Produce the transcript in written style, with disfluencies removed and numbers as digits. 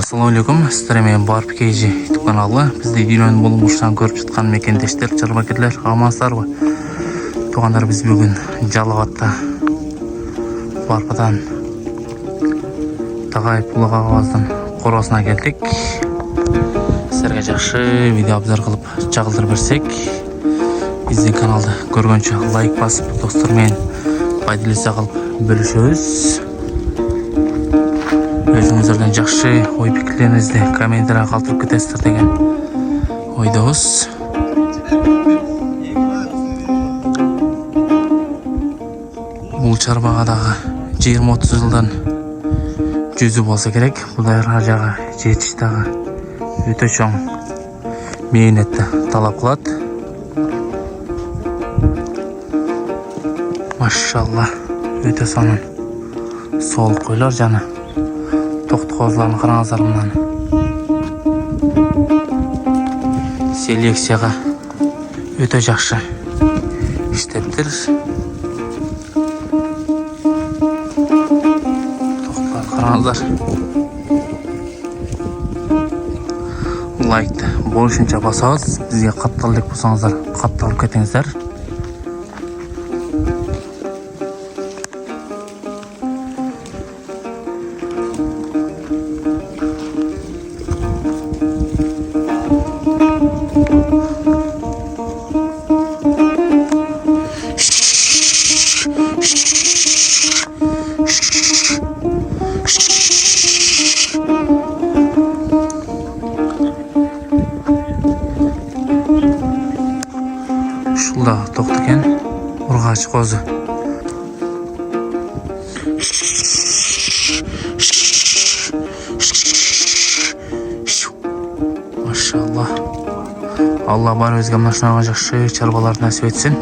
Assalamualaikum, sizlarga Barb KG YouTube kanalı. Bizde Dilan bulmuştan görüp çıkan mekendeşler, çarbakerler, amanslar var. Tuğanlar biz bugün Жалығатта Barbadan Tağayып Улы Қағаздың қорасына келдік. Sizlerге жақсы видео обзор қылып жағылдырып берсек, біздің каналды көргенше лайк басып, достармен пайдаласа қылып бөлішөз. Өзіңіздерден жақсы ой пікірлеріңізді комментария қалдырып кетесіздер деген ойдамыз. Бұл чарбағадағы 20-30 жылдан жүзі болса керек. Бұлай жағы жетіштағы өте чоң мейнетті талап қылады. Машалла, өте сонын сол қойлар жаны. Тоқты қозыларын қараңыздар мұнан. Селекцияға өте жақсы іштептір. Тоқтылар қараңыздар. Лайкты болышынша басауыз. Бізге қатталдық болсаңыздар, қатталып кетіңіздер. Шулда тоқтыкен ұрғач қозы. Машалла. Алла бар өзге машинаға жақсы чарбалар нәсіп етсін.